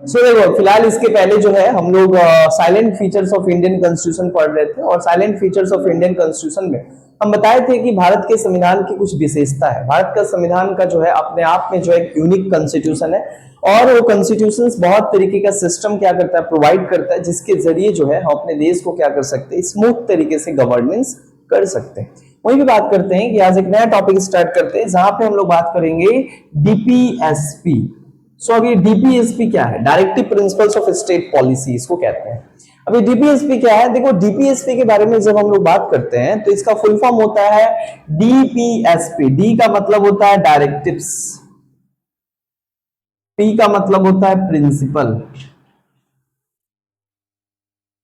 देखो फिलहाल इसके पहले जो है हम लोग salient features of Indian constitution पढ़ रहे थे, और salient features of Indian constitution में हम बताए थे कि भारत के संविधान की कुछ विशेषता है। भारत का संविधान का जो है अपने आप में जो एक यूनिक कॉन्स्टिट्यूशन है, और वो कॉन्स्टिट्यूशन बहुत तरीके का सिस्टम क्या करता है, प्रोवाइड करता है, जिसके जरिए जो है हम अपने देश को क्या कर सकते हैं, स्मूथ तरीके से गवर्नेंस कर सकते हैं। वही भी बात करते हैं कि आज एक नया टॉपिक स्टार्ट करते हैं, जहां पे हम लोग बात करेंगे डीपीएसपी। अभी डीपीएसपी क्या है? Directive principles of state policy इसको कहते हैं। अभी डीपीएसपी क्या है? देखो, डीपीएसपी के बारे में जब हम लोग बात करते हैं तो इसका फुल फॉर्म होता है डीपीएसपी। डी का मतलब होता है डायरेक्टिव्स, पी का मतलब होता है प्रिंसिपल,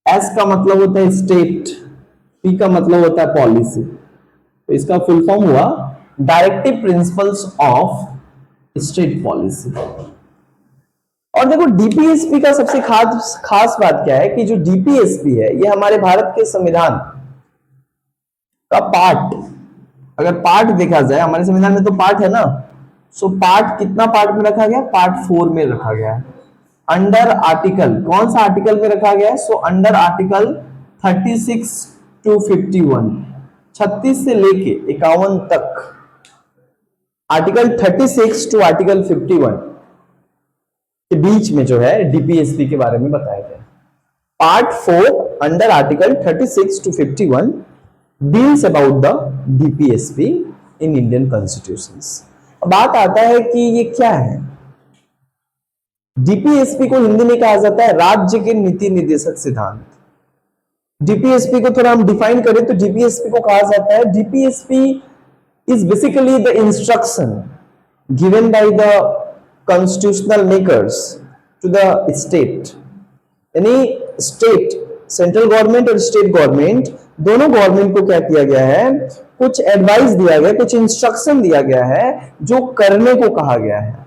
एस का मतलब होता है स्टेट, पी का मतलब होता है पॉलिसी। तो इसका फुल फॉर्म हुआ directive principles of state policy. और देखो, डीपीएसपी का सबसे खास बात क्या है कि जो डीपीएसपी है ये हमारे भारत के संविधान का पार्ट, अगर पार्ट देखा जाए, हमारे संविधान में तो पार्ट है ना, पार्ट कितना पार्ट में रखा गया? पार्ट 4 में रखा गया है। अंडर आर्टिकल, कौन सा आर्टिकल में रखा गया है? अंडर आर्टिकल 36 to 51, 36 से लेके 51 तक, आर्टिकल 36 टू आर्टिकल 51 के बीच में जो है डीपीएसपी के बारे में बताया गया। Part 4 under article 36 to 51 deals about the DPSP in Indian constitutions. अब बात आता है कि ये क्या है। डीपीएसपी को हिंदी में कहा जाता है राज्य के नीति निर्देशक सिद्धांत। डीपीएसपी को थोड़ा हम डिफाइन करें तो डीपीएसपी को कहा जाता है, DPSP is basically the instruction given by the constitutional makers to the state, यानी स्टेट, सेंट्रल गवर्नमेंट और स्टेट गवर्नमेंट, दोनों गवर्नमेंट को क्या किया गया है, कुछ एडवाइस दिया गया, कुछ इंस्ट्रक्शन दिया गया है जो करने को कहा गया है।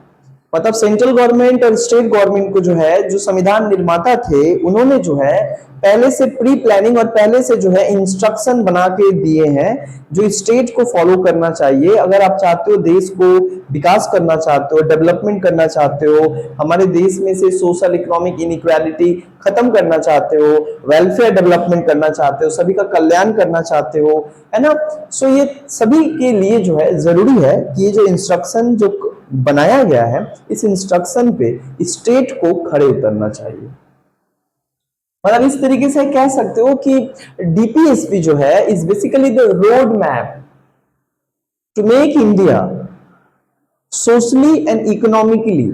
मतलब सेंट्रल गवर्नमेंट और स्टेट गवर्नमेंट को जो है, जो संविधान निर्माता थे, उन्होंने जो है पहले से प्री प्लानिंग और पहले से जो है इंस्ट्रक्शन बना के दिए हैं जो स्टेट को फॉलो करना चाहिए। अगर आप चाहते हो देश को विकास करना चाहते हो, डेवलपमेंट करना चाहते हो, हमारे देश में से सोशल इकोनॉमिक इनइक्वालिटी खत्म करना चाहते हो, वेलफेयर डेवलपमेंट करना चाहते हो, सभी का कल्याण करना चाहते हो, है ना। ये सभी के लिए जो है जरूरी है कि ये जो इंस्ट्रक्शन जो बनाया गया है, इस इंस्ट्रक्शन पे स्टेट को खड़े उतरना चाहिए। मतलब इस तरीके से कह सकते हो कि डीपीएसपी जो है is basically the road map to make India socially and economically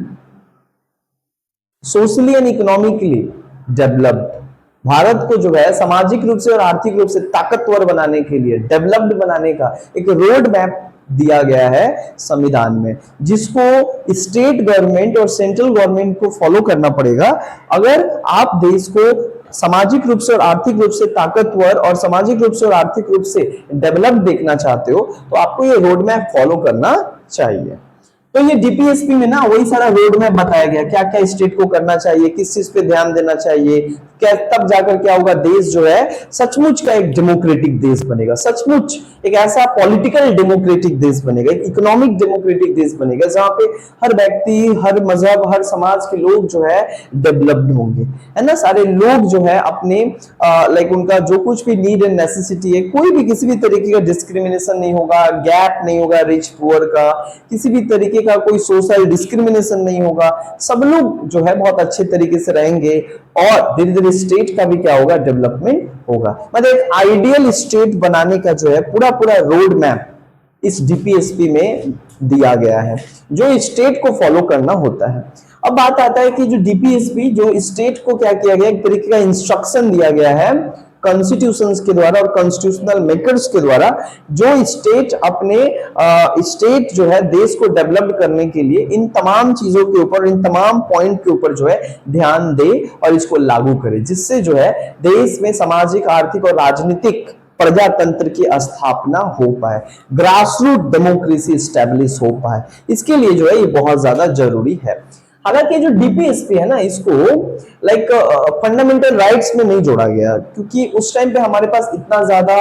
developed. Bharat को जो है सामाजिक रूप से और आर्थिक रूप से ताकतवर बनाने के लिए, डेवलप्ड बनाने का एक रोड मैप दिया गया है संविधान में, जिसको स्टेट गवर्नमेंट और सेंट्रल गवर्नमेंट को फॉलो करना पड़ेगा। अगर आप देश को सामाजिक रूप से और आर्थिक रूप से ताकतवर और सामाजिक रूप से और आर्थिक रूप से डेवलप देखना चाहते हो तो आपको ये रोड मैप फॉलो करना चाहिए। तो ये डीपीएसपी में ना वही सारा रोड मैप बताया गया, क्या क्या स्टेट को करना चाहिए, किस चीज पे ध्यान देना चाहिए, क्या तब जाकर क्या होगा, देश जो है सचमुच का एक डेमोक्रेटिक देश बनेगा, सचमुच एक ऐसा पॉलिटिकल डेमोक्रेटिक देश बनेगा, एक इकोनॉमिक डेमोक्रेटिक देश बनेगा, जहां पे हर व्यक्ति, हर मजहब, हर समाज के लोग जो है डेवलप्ड होंगे, है ना। सारे लोग जो है अपने लाइक उनका जो कुछ भी नीड एंड नेसेसिटी है, कोई भी किसी भी तरीके का डिस्क्रिमिनेशन नहीं होगा, गैप नहीं होगा रिच पुअर का, किसी भी तरीके का कोई सोशल डिस्क्रिमिनेशन नहीं होगा, सब लोग जो है बहुत अच्छे तरीके से रहेंगे और धीरे धीरे स्टेट का भी क्या होगा, डेवलपमेंट होगा। मतलब एक आइडियल स्टेट बनाने का जो है पूरा पूरा रोड मैप इस डीपीएसपी में दिया गया है, जो स्टेट को फॉलो करना होता है। अब बात आता है कि जो डीपीएसपी, जो स्टेट को क्या किया गया, एक तरीके का इंस्ट्रक्शन दिया गया है कॉन्स्टिट्यूशंस के द्वारा और कॉन्स्टिट्यूशनल मेकर्स के द्वारा, जो स्टेट अपने स्टेट जो है देश को डेवलप करने के लिए इन तमाम चीजों के ऊपर, इन तमाम पॉइंट के ऊपर जो है ध्यान दे और इसको लागू करे, जिससे जो है देश में सामाजिक, आर्थिक और राजनीतिक प्रजातंत्र की स्थापना हो पाए, ग्रासरूट डेमोक्रेसी स्टैब्लिश हो पाए। इसके लिए जो है ये बहुत ज्यादा जरूरी है। हालांकि जो डीपीएसपी है ना, इसको लाइक फंडामेंटल राइट्स में नहीं जोड़ा गया, क्योंकि उस टाइम पे हमारे पास इतना ज्यादा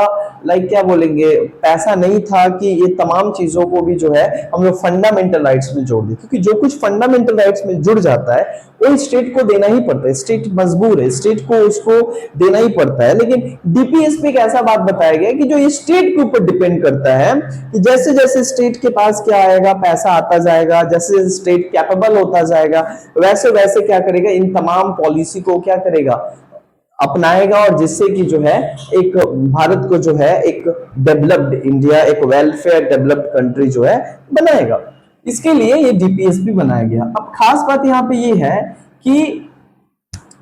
लाइक क्या बोलेंगे पैसा नहीं था कि ये तमाम चीजों को भी जो है हम लोग फंडामेंटल राइट्स में जोड़ दें, क्योंकि जो कुछ फंडामेंटल राइट्स में जुड़ जाता है वो स्टेट को देना ही पड़ता है, स्टेट मजबूर है, स्टेट को उसको देना ही पड़ता है। लेकिन डीपीएसपी का ऐसा बात बताया गया कि जो ये स्टेट के ऊपर डिपेंड करता है कि जैसे जैसे स्टेट के पास क्या आएगा, पैसा आता जाएगा, जैसे जैसे स्टेट कैपेबल होता जाएगा, वैसे वैसे क्या करेगा, इन तमाम पॉलिसी को क्या करेगा, अपनाएगा, और जिससे कि जो है एक भारत को जो है एक डेवलप्ड इंडिया, एक वेलफेयर डेवलप्ड कंट्री जो है बनाएगा। इसके लिए ये डीपीएसपी बनाया गया। अब खास बात यहाँ पे ये है कि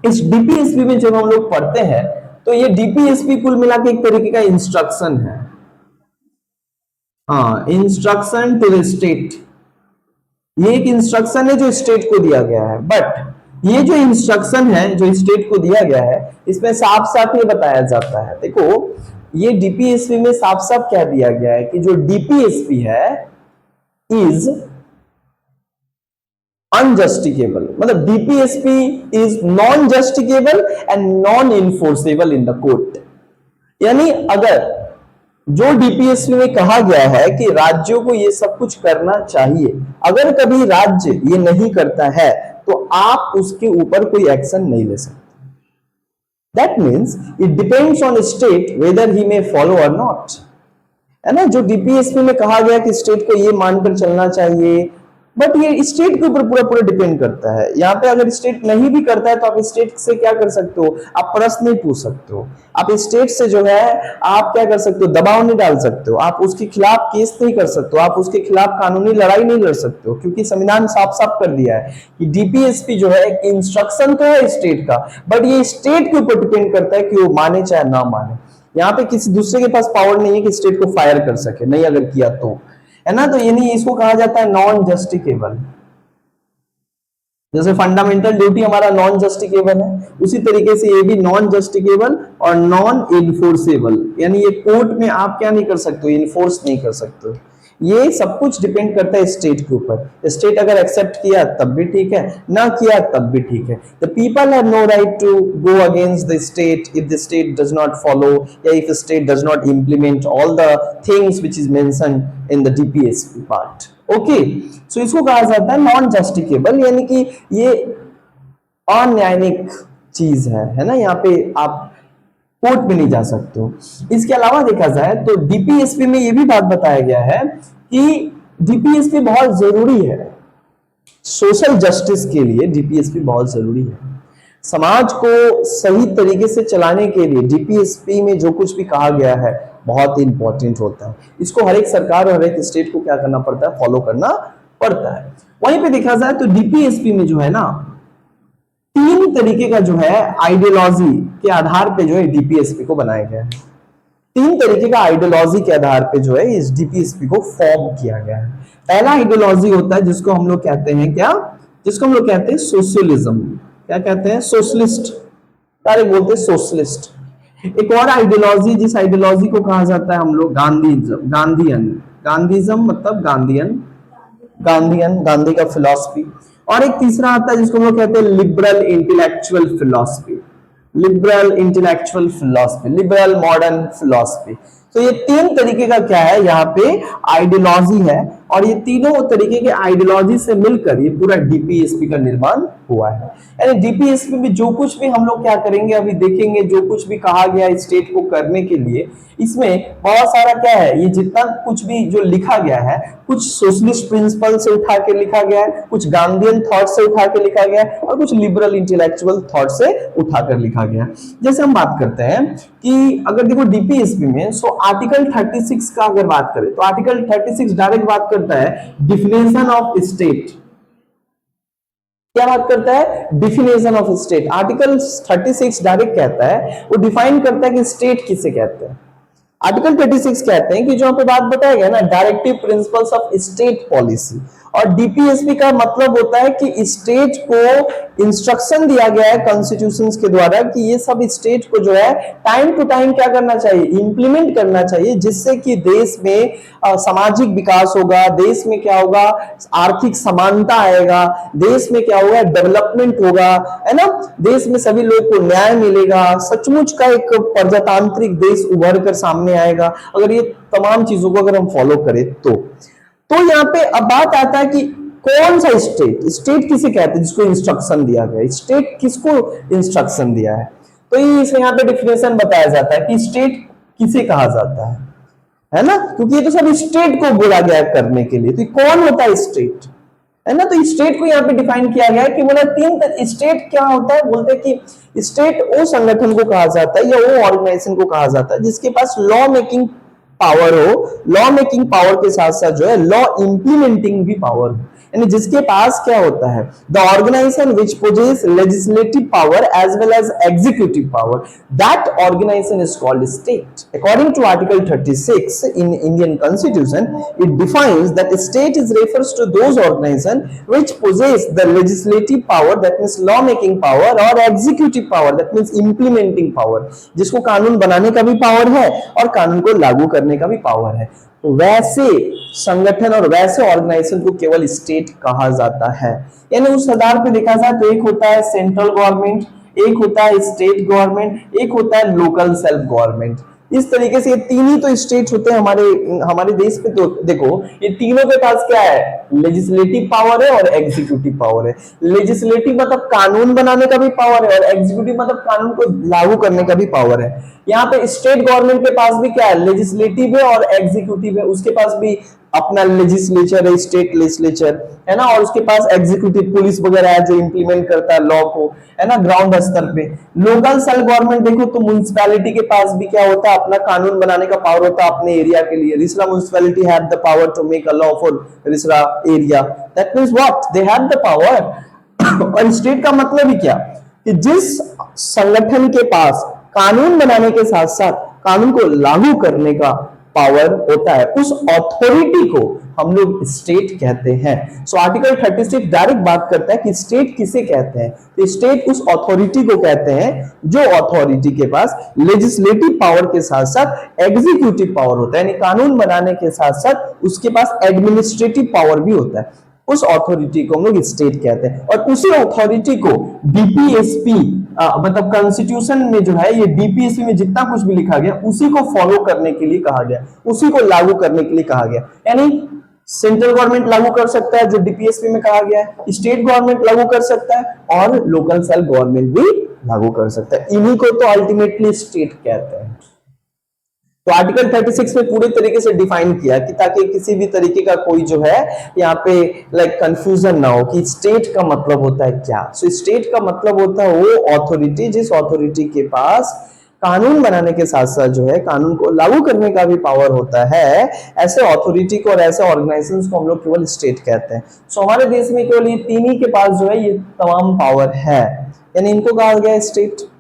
इस डीपीएसपी में जब हम लोग पढ़ते हैं तो ये डीपीएसपी कुल मिला के एक तरीके का इंस्ट्रक्शन है, हाँ, इंस्ट्रक्शन टू द स्टेट। ये एक इंस्ट्रक्शन है जो स्टेट को दिया गया है, बट ये जो इंस्ट्रक्शन है जो स्टेट को दिया गया है इसमें साफ साफ ये बताया जाता है, देखो ये डीपीएसपी में साफ साफ क्या दिया गया है कि जो डीपीएसपी है इज अनजस्टिकेबल, मतलब DPSP is non justiciable and non enforceable in the court. यानी अगर जो डीपीएसपी में कहा गया है कि राज्यों को ये सब कुछ करना चाहिए, अगर कभी राज्य ये नहीं करता है तो आप उसके ऊपर कोई एक्शन नहीं ले सकते। That means it depends on state whether he may follow और नॉट, है ना। जो डीपीएसपी में कहा गया कि स्टेट को ये मानकर चलना चाहिए, बट ये स्टेट के ऊपर पूरा पूरा डिपेंड करता है। यहाँ पे अगर स्टेट नहीं भी करता है तो आप स्टेट से क्या कर सकते हो, आप प्रश्न नहीं पूछ सकते हो, आप स्टेट से जो है आप क्या कर सकते हो, दबाव नहीं डाल सकते हो, आप उसके खिलाफ केस नहीं कर सकते हो, आप उसके खिलाफ कानूनी लड़ाई नहीं लड़ सकते हो, क्योंकि संविधान साफ साफ कर दिया है कि डीपीएसपी जो है एक इंस्ट्रक्शन तो है स्टेट का, बट ये स्टेट के ऊपर डिपेंड करता है कि वो माने चाहे ना माने। यहाँ पे किसी दूसरे के पास पावर नहीं है कि स्टेट को फायर कर सके, नहीं अगर किया तो, है ना। तो यानी इसको कहा जाता है नॉन जस्टिकेबल। जैसे फंडामेंटल ड्यूटी हमारा नॉन जस्टिकेबल है, उसी तरीके से ये भी नॉन जस्टिकेबल और नॉन इन्फोर्सेबल, यानी ये कोर्ट में आप क्या नहीं कर सकते, इन्फोर्स नहीं कर सकते। ये सब कुछ डिपेंड करता है स्टेट के ऊपर। स्टेट अगर एक्सेप्ट किया तब भी ठीक है, ना किया तब भी ठीक है। The people have no right to go against the state if the state does not follow या if state does not implement all the things which is mentioned in the DPSP part. Okay, so इसको कहा जाता है non जस्टिकेबल, यानी कि ये अन्यायिक चीज है ना। यहाँ पे आप कोर्ट में नहीं जा सकते हो। इसके अलावा देखा जाए तो डीपीएसपी में ये भी बात बताया गया है कि डीपीएसपी बहुत जरूरी है सोशल जस्टिस के लिए। डीपीएसपी बहुत जरूरी है समाज को सही तरीके से चलाने के लिए। डीपीएसपी में जो कुछ भी कहा गया है बहुत इंपॉर्टेंट होता है, इसको हर एक सरकार और हर एक स्टेट को क्या करना पड़ता है, फॉलो करना पड़ता है। वहीं पे देखा जाए तो डीपीएसपी में जो है ना, तीन तरीके का जो है आइडियोलॉजी के आधार पे जो है डीपीएसपी को बनाया गया है। तीन तरीके का आइडियोलॉजी के आधार पे जो है इस डीपीएसपी को फॉर्म किया गया है। पहला आइडियोलॉजी होता है जिसको हम लोग कहते हैं क्या, जिसको हम लोग कहते हैं सोशलिज्म। क्या कहते हैं, सोशलिस्ट, डायरेक्ट बोलते हैं सोशलिस्ट। एक और आइडियोलॉजी, जिस आइडियोलॉजी को कहा जाता है हम लोग गांधीइज्म, गांधीयन, गांधीइज्म मतलब गांधीयन, गांधीयन गांधी का फिलॉसफी। और एक तीसरा आता है जिसको हम लोग कहते हैं liberal intellectual philosophy, liberal intellectual philosophy, liberal modern philosophy. तो ये तीन तरीके का क्या है यहाँ पे आइडियोलॉजी है, और ये तीनों तरीके के आइडियोलॉजी से मिलकर ये पूरा डीपीएसपी का निर्माण हुआ है। यानी डीपीएसपी में जो कुछ भी हम लोग क्या करेंगे अभी देखेंगे, जो कुछ भी कहा गया स्टेट को करने के लिए, इसमें बहुत सारा क्या है, ये जितना कुछ भी जो लिखा गया है कुछ सोशलिस्ट प्रिंसिपल से उठा के लिखा गया है, कुछ गांधीयन थॉट से उठा के लिखा गया है, और कुछ लिबरल इंटेलेक्चुअल थॉट से उठाकर लिखा गया है। जैसे हम बात करते हैं कि अगर देखो डीपीएसपी में सो आर्टिकल 36 का अगर बात करें तो आर्टिकल 36 डायरेक्ट बात करता है डिफिनेशन ऑफ स्टेट। क्या बात करता है, definition of state. Article 36 direct कहता है, वो डिफाइन करता है कि स्टेट किसे कहते हैं। आर्टिकल 36 कहते हैं कि जो यहाँ पे बात बताया गया ना, directive principles of state policy, और डीपीएसपी का मतलब होता है कि स्टेट को इंस्ट्रक्शन दिया गया है कॉन्स्टिट्यूशन के द्वारा कि ये सब स्टेट को जो है टाइम टू टाइम क्या करना चाहिए, इंप्लीमेंट करना चाहिए, जिससे कि देश में सामाजिक विकास होगा, देश में क्या होगा, आर्थिक समानता आएगा, देश में क्या होगा, डेवलपमेंट होगा, है ना, देश में सभी लोग को न्याय मिलेगा, सचमुच का एक प्रजातांत्रिक देश उभर कर सामने आएगा अगर ये तमाम चीजों को अगर हम फॉलो करें तो यहाँ पे अब बात आता है कि कौन सा स्टेट, स्टेट किसे कहते हैं जिसको इंस्ट्रक्शन दिया गया, स्टेट किसको इंस्ट्रक्शन दिया है, तो ये इसे यहाँ पे डिफिनेशन बताया जाता है कि स्टेट किसे कहा जाता है ना, क्योंकि ये तो सब स्टेट को बोला गया है करने के लिए, तो कौन होता है स्टेट, है ना, तो स्टेट को यहाँ पे डिफाइन किया गया है कि बोला तीन स्टेट क्या होता है, बोलते हैं कि स्टेट वो संगठन को कहा जाता है या वो ऑर्गेनाइजेशन को कहा जाता है जिसके पास लॉ मेकिंग पावर हो, लॉ मेकिंग पावर के साथ साथ जो है लॉ इंप्लीमेंटिंग भी पावर हो, यानी जिसके पास क्या होता है, the organisation which possess legislative power as well as executive power, that organisation is called state. According to article 36 in Indian constitution, it defines that state is refers to those organisation which possess the legislative power, that means law making power, और executive power, that means implementing power, जिसको कानून बनाने का भी power है और कानून को लागू करने का भी पावर है। तो वैसे संगठन और वैसे ऑर्गेनाइजेशन को केवल स्टेट कहा जाता है। यानी उस आधार पे देखा जाए तो एक होता है सेंट्रल गवर्नमेंट, एक होता है स्टेट गवर्नमेंट, एक होता है लोकल सेल्फ गवर्नमेंट। इस तरीके से ये तीन ही तो स्टेट होते हैं हमारे देश पे। तो देखो ये तीनों के पास क्या है, लेजिस्लेटिव पावर है और एग्जीक्यूटिव पावर है। लेजिस्लेटिव मतलब कानून बनाने का भी पावर है और एग्जीक्यूटिव मतलब कानून को लागू करने का भी पावर है। यहाँ पे स्टेट गवर्नमेंट के पास भी क्या है, लेजिस्लेटिव है और एग्जीक्यूटिव है, उसके पास भी अपना लेजिस्लेचर है, स्टेट लेजिस्लेचर है ना, और उसके पास एग्जीक्यूटिव पुलिस वगैरह है जो इंप्लीमेंट करता है लॉ को, है ना, ग्राउंड स्तर पे। लोकल सेल्फ गवर्नमेंट देखो तो म्युनिसिपैलिटी के पास भी क्या होता है, अपना कानून बनाने का पावर होता है अपने एरिया के लिए। Rishra municipality have the power to make a law for Rishra area, that means what, they have the power. और स्टेट का मतलब ही क्या कि जिस संगठन के पास कानून बनाने के साथ साथ कानून को लागू करने का पावर होता है, उस अथॉरिटी को हम लोग स्टेट कहते हैं। सो आर्टिकल 36 डायरेक्ट बात करता है कि स्टेट किसे कहते हैं, तो स्टेट उस अथॉरिटी को कहते हैं जो अथॉरिटी के पास लेजिस्लेटिव पावर के साथ साथ एग्जीक्यूटिव पावर होता है, यानी कानून बनाने के साथ साथ उसके पास एडमिनिस्ट्रेटिव पावर भी होता है। उस अथॉरिटी को हम लोग स्टेट कहते हैं। और उसी अथॉरिटी को डीपीएसपी मतलब कॉन्स्टिट्यूशन में जो है ये डीपीएसपी में जितना कुछ भी लिखा गया उसी को फॉलो करने के लिए कहा गया, उसी को लागू करने के लिए कहा गया। यानी सेंट्रल गवर्नमेंट लागू कर सकता है जो डीपीएसपी में कहा गया है, स्टेट गवर्नमेंट लागू कर सकता है और लोकल सेल्फ गवर्नमेंट भी लागू कर सकता है। इन्हीं को तो अल्टीमेटली स्टेट कहते हैं। तो आर्टिकल 36 में पूरे तरीके से डिफाइन किया कि ताकि किसी भी तरीके का कोई जो है यहाँ पे लाइक कंफ्यूजन ना हो कि स्टेट का मतलब होता है क्या। सो स्टेट का मतलब होता है वो अथॉरिटी जिस अथॉरिटी के पास कानून बनाने के साथ साथ जो है कानून को लागू करने का भी पावर होता है। ऐसे अथॉरिटी को और ऐसे ऑर्गेनाइजेशंस को हम लोग केवल स्टेट कहते हैं। सो हमारे देश में केवल ये तीन ही के पास जो है ये तमाम पावर है, यानी इनको कहा गया स्टेट।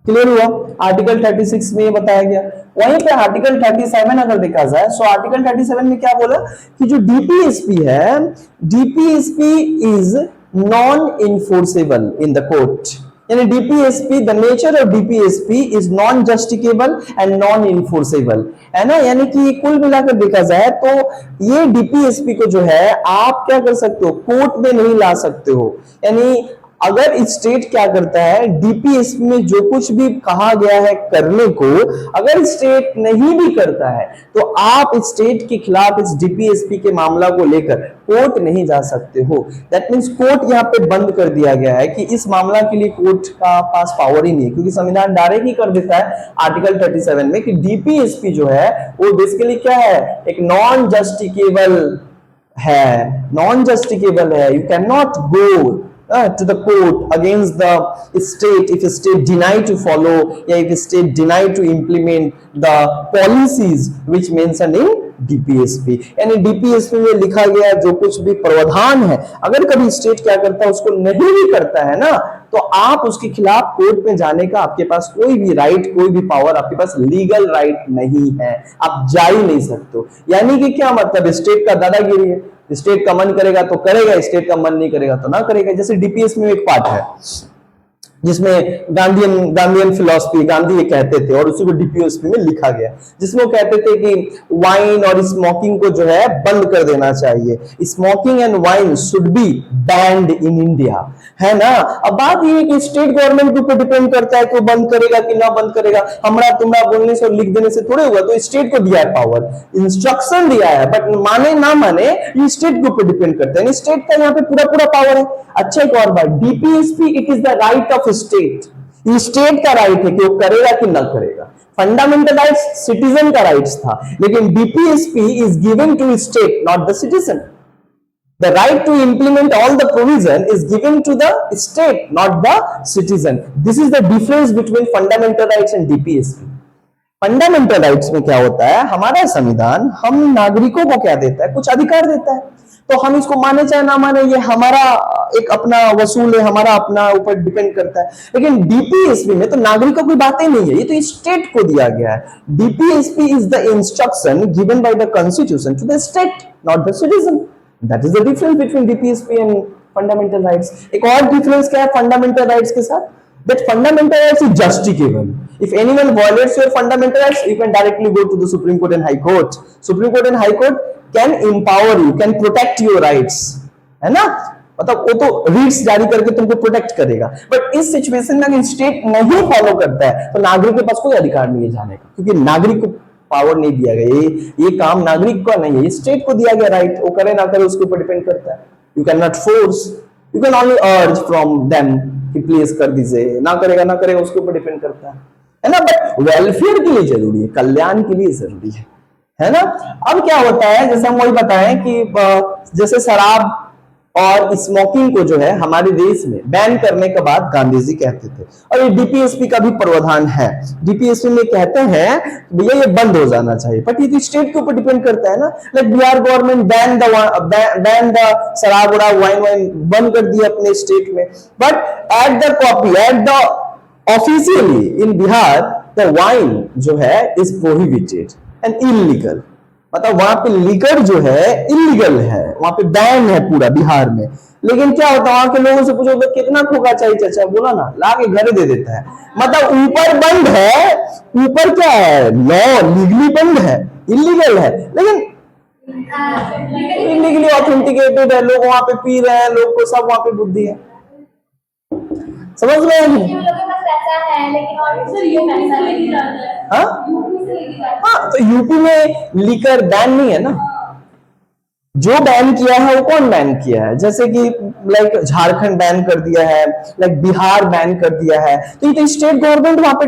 क्लियर हुआ? आर्टिकल 36 में ये बताया गया। वहीं पे आर्टिकल 37 अगर देखा जाए, सो आर्टिकल 37 में क्या बोला कि जो डीपीएसपी है, DPSP is non enforceable in the court. यानी DPSP, the nature of DPSP is non justiciable and non enforceable, है ना। यानी कि कुल मिलाकर देखा जाए तो ये डीपीएसपी को जो है आप क्या कर सकते हो, कोर्ट में नहीं ला सकते हो। यानी अगर स्टेट क्या करता है, डीपीएसपी में जो कुछ भी कहा गया है करने को अगर स्टेट नहीं भी करता है तो आप स्टेट के खिलाफ इस डीपीएसपी के मामला को लेकर कोर्ट नहीं जा सकते हो। दैट मींस कोर्ट यहाँ पे बंद कर दिया गया है कि इस मामला के लिए कोर्ट का पास पावर ही नहीं है, क्योंकि संविधान डायरेक्ट ही कर देता है आर्टिकल 37 में कि डीपीएसपी जो है वो बेसिकली क्या है, एक नॉन जस्टिफिकेबल है, नॉन जस्टिफिकेबल है। You can not go to the court against the state if state deny to follow या if state deny to implement the policies which mentioned in DPSP. यानी DPSP में लिखा गया जो कुछ भी प्रावधान है अगर कभी स्टेट क्या करता है उसको नहीं भी करता है ना, तो आप उसके खिलाफ कोर्ट में जाने का आपके पास कोई भी राइट, कोई भी पावर, आपके पास लीगल राइट नहीं है, आप जा ही नहीं सकते। यानी कि क्या मतलब, स्टेट का दादागिरी है, स्टेट का मन करेगा तो करेगा, स्टेट का मन नहीं करेगा तो ना करेगा। जैसे डीपीएस में एक पार्ट है जिसमें गांधीयन फिलॉसफी, गांधी ये कहते थे और उसी को डीपीएसपी में लिखा गया, जिसमें वो कहते थे कि वाइन और स्मोकिंग को जो है बंद कर देना चाहिए, smoking and wine should be band in India, है ना। अब बात ये है कि स्टेट गवर्नमेंट के ऊपर डिपेंड करता है कि वो बंद करेगा कि ना बंद करेगा। हमरा तुम्हारा बोलने से और लिख देने से थोड़े हुआ, तो स्टेट को दिया है पावर, इंस्ट्रक्शन दिया है, बट माने ना माने ये स्टेट के ऊपर डिपेंड करता है, स्टेट का यहाँ पे पूरा पूरा पावर है। अच्छा एक और बात, DPSP it is the right of state, ये स्टेट का राइट है कि वो करेगा कि ना करेगा। फंडामेंटल राइट्स सिटीजन का राइट्स था, लेकिन DPSP is given to state not the citizen. The right to implement all the provision is given to the state, not the citizen. This is the difference between fundamental rights and DPSP. Fundamental rights में क्या होता है, हमारा संविधान हम नागरिकों को क्या देता है, कुछ अधिकार देता है, तो हम इसको माने चाहे ना माने, ये हमारा एक अपना वसूल है, हमारा अपना ऊपर डिपेंड करता है। लेकिन डीपीएसपी में तो नागरिकों की बातें नहीं है, ये तो स्टेट को दिया गया है। DPSP is the instruction given by the constitution to the state, not the citizen. That is the difference between DPSP and fundamental rights. एक और डिफरेंस क्या है फंडामेंटल राइट्स के साथ, that fundamental rights is justicable. If anyone violates your fundamental rights, you can directly go to the Supreme Court and High Court. Supreme Court and High Court can empower you, can protect your rights, है ना। मतलब वो तो रीट्स जारी करके तुमको protect करेगा। But इस सिचुएशन में अगर स्टेट नहीं फॉलो करता है तो नागरिक के पास कोई अधिकार नहीं है जाने का, क्योंकि नागरिक को पावर नहीं दिया गया, ये काम नागरिक का नहीं है, ये स्टेट को दिया गया राइट, वो करे ना करे उसके ऊपर डिपेंड करता है। You can not force, you can only अर्ज फ्रॉम देम कि प्लीज कर दीजिए, ना करेगा उसके ऊपर डिपेंड करता है ना। बट वेलफेयर के लिए जरूरी है, कल्याण के लिए जरूरी है ना। अब क्या होता है, जैसे हम वही बताएं कि जैसे शराब और स्मोकिंग को जो है हमारे देश में बैन करने के बाद गांधी जी कहते थे, और ये डीपीएसपी का भी प्रावधान है, डीपीएसपी में कहते हैं भैया ये बंद हो जाना चाहिए, बट ये तो स्टेट के ऊपर डिपेंड करता है ना। Like Bihar government ban the शराब और वाइन बंद कर दिया अपने स्टेट में, but at the officially in Bihar the wine जो है इज प्रोहिबिटेड एंड इलीगल, मतलब वहां पे लीकर जो है इलीगल है, वहां पे बैन है पूरा बिहार में। लेकिन क्या होता है, वहां के लोगों से पूछो तो कितना खोखा चाहिए चाचा, बोला ना ला के घर दे देता है। मतलब ऊपर बंद है, ऊपर क्या है, लॉ लीगली बंद है, इलीगल है, लेकिन इलीगली ऑथेंटिकेटेड है, लोग वहां पे पी रहे हैं, लोग को सब वहां पे बुद्धि है, समझ रहे हैं। हाँ, तो यूपी में लीकर बैन नहीं है ना, जो बैन किया है वो कौन बैन किया है, जैसे कि लाइक झारखंड बैन कर दिया है, लाइक बिहार बैन कर दिया है, तो ये तो स्टेट गवर्नमेंट वहां पे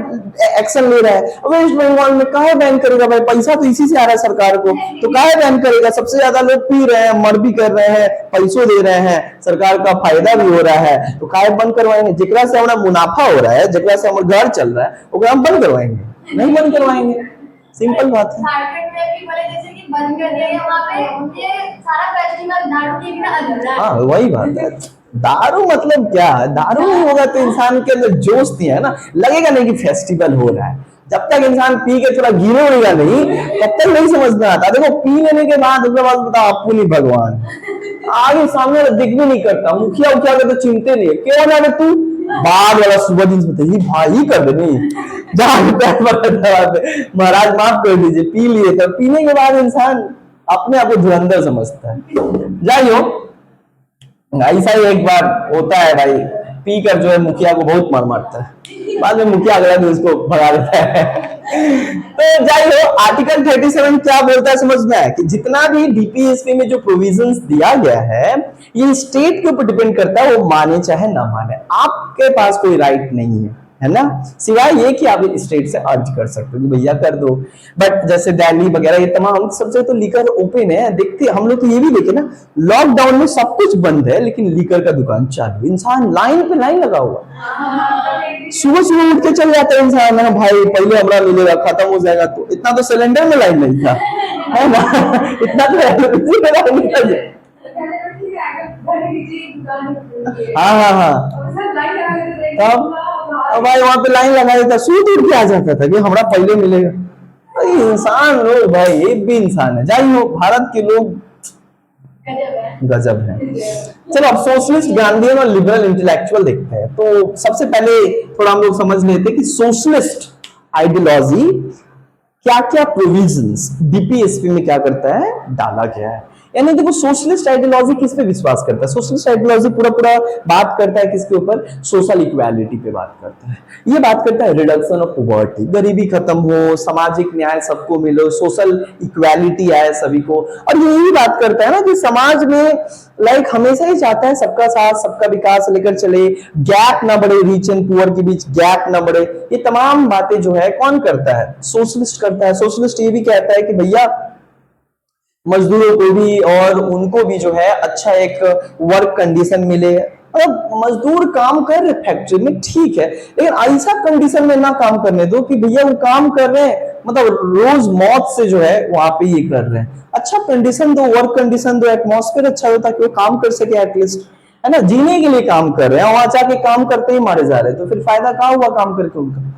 एक्शन ले रहा है। वेस्ट बंगाल में काहे बैन करेगा भाई, पैसा तो इसी से आ रहा है सरकार को, तो काहे बैन करेगा, सबसे ज्यादा लोग पी रहे हैं, मर भी कर रहे हैं, पैसों दे रहे हैं, सरकार का फायदा भी हो रहा है, तो काहे बंद करवाएंगे, जेकरा से हमारा मुनाफा हो रहा है, जेकरा से हमारा घर चल रहा है, वो हम बंद करवाएंगे, नहीं बंद करवाएंगे, सिंपल बात है। झारखंड में भी बोले जैसे कि बंद कर दिया है, वहाँ पे ये सारा फेस्टिवल दारू के बिना अधूरा है। हाँ वही बात है, दारू मतलब क्या, दारू नहीं होगा तो इंसान के अंदर जोश नहीं है ना, लगेगा नहीं कि फेस्टिवल हो रहा है। जब तक इंसान पी के थोड़ा गिरे उड़ेगा नहीं, तब तक नहीं समझ में आता। देखो पी लेने के बाद उसके बाद बताओ आपको नहीं भगवान आगे सामने दिख भी नहीं करता, मुखिया उखिया के तो चिंते नहीं है, क्यों ना तू बाद वाला सुबह दिन से भाई कर दे नहीं महाराज माफ कर दीजिए, पी लिए, तो पीने के बाद इंसान अपने आप को धुरंधर समझता है। जाइयो ऐसा ही एक बार होता है भाई, पी कर जो है मुखिया को बहुत मार मारता है, बाद में मुखिया अगला दिन उसको भगा देता है। तो जाइयो आर्टिकल 37 क्या बोलता है समझ में है कि जितना भी डीपीएसपी में जो प्रोविजंस दिया गया है ये स्टेट के ऊपर डिपेंड करता है, वो माने चाहे ना माने, आपके पास कोई राइट नहीं है ना, सिवाय ये कि आप स्टेट से अर्ज कर सकते हो कि भैया कर दो। बट जैसे दिल्ली वगैरह ये तमाम सबसे तो लीकर ओपन है, देखते हम लोग तो ये भी देखे ना, लॉकडाउन में सब कुछ बंद है लेकिन लीकर का दुकान चालू, इंसान लाइन पे लाइन लगा हुआ, सुबह सुबह उठ के चल जाता है इंसान, है भाई पहले हमारा मिलेगा खत्म हो जाएगा, तो इतना तो सिलेंडर में लाइन नहीं था, है ना, इतना तो हाँ हाँ हाँ तब अब भाई वहां पे लाइन लगा देता, सूट उड़ के आ जाता था कि हमारा पहले मिलेगा। भाई इंसान लोग, भाई एक भी इंसान है, जाइए हो भारत के लोग गजब है। चलो अब सोशलिस्ट, गांधीयन और लिबरल इंटेलेक्चुअल देखते हैं। तो सबसे पहले थोड़ा हम लोग समझ लेते हैं कि सोशलिस्ट आइडियोलॉजी क्या क्या प्रोविजंस डीपीएसपी में क्या करता है, डाला गया है। यानी देखो सोशलिस्ट आइडियोलॉजी किस पे विश्वास करता है, सोशलिस्ट आइडियोलॉजी पूरा पूरा बात करता है किसके ऊपर, सोशल इक्वालिटी पे बात करता है। ये बात करता है रिडक्शन ऑफ पॉवर्टी, गरीबी खत्म हो, सामाजिक न्याय सबको मिलो, सोशल इक्वालिटी आए सभी को। और यही बात करता है ना कि समाज में लाइक हमेशा ही चाहता है सबका साथ सबका विकास लेकर चले, गैप ना बढ़े, रिच एंड पुअर के बीच गैप ना बढ़े। ये तमाम बातें जो है कौन करता है, सोशलिस्ट करता है। सोशलिस्ट ये भी कहता है कि भैया मजदूरों को भी और उनको भी जो है अच्छा एक वर्क कंडीशन मिले। अब मजदूर काम कर रहे फैक्ट्री में ठीक है, लेकिन ऐसा कंडीशन में ना काम करने दो कि भैया वो काम कर रहे हैं मतलब रोज मौत से जो है वहां पे ये कर रहे हैं। अच्छा कंडीशन दो, वर्क कंडीशन दो, एटमॉस्फेयर अच्छा हो ताकि वो काम कर सके एटलीस्ट, है ना, जीने के लिए काम कर रहे हैं, वहां जाके काम करते ही मारे जा रहे हैं, तो फिर फायदा कहाँ हुआ काम करके उनका।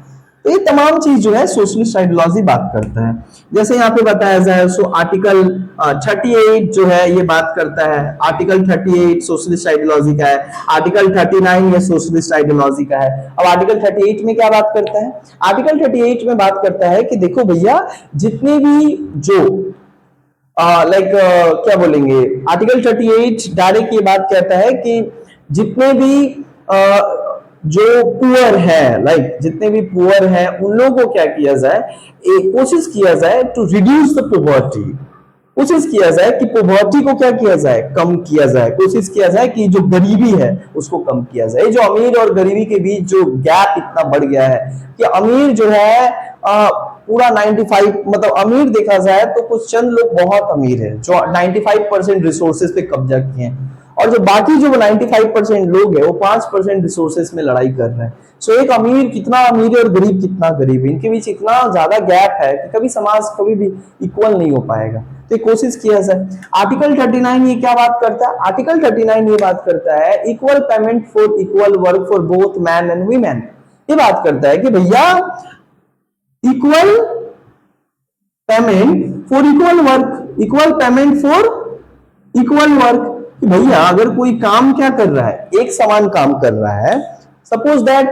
तो ये तमाम चीज जो है सोशलिस्ट आइडियोलॉजी बात करता है। जैसे यहाँ पे बताया जाए सो आर्टिकल 38 जो है ये बात करता है, आर्टिकल 38 सोशलिस्ट आइडियोलॉजी का है, आर्टिकल 39 ये सोशलिस्ट आइडियोलॉजी का है। अब आर्टिकल 38 में क्या बात करता है, आर्टिकल 38 में बात करता है कि देखो भैया जितने भी जो क्या बोलेंगे, आर्टिकल 38 डायरेक्ट ये बात कहता है कि जितने भी जो पुअर है, लाइक जितने भी पुअर हैं उन लोगों को क्या किया जाए, कोशिश किया जाए टू रिड्यूस द पॉवर्टी, कोशिश किया जाए कि पॉवर्टी को क्या किया जाए, कम किया जाए, कोशिश किया जाए कि जो गरीबी है उसको कम किया जाए। जो अमीर और गरीबी के बीच जो गैप इतना बढ़ गया है कि अमीर जो है पूरा 95 मतलब अमीर देखा जाए तो कुछ चंद लोग बहुत अमीर है जो 95% रिसोर्सेज पे कब्जा किए हैं, और जो बाकी जो 95% लोग है वो 5% रिसोर्सेज में लड़ाई कर रहे हैं। सो एक अमीर कितना अमीर है और गरीब कितना गरीब है, इनके बीच इतना ज्यादा गैप है कि कभी समाज कभी भी इक्वल नहीं हो पाएगा। तो कोशिश किया जाए। आर्टिकल 39 ये क्या बात करता है, आर्टिकल 39 ये बात करता है equal payment for equal work for both man and women. ये बात करता है कि भैया equal payment for equal work, equal payment for equal work. भैया अगर कोई काम क्या कर रहा है, एक समान काम कर रहा है, सपोज दैट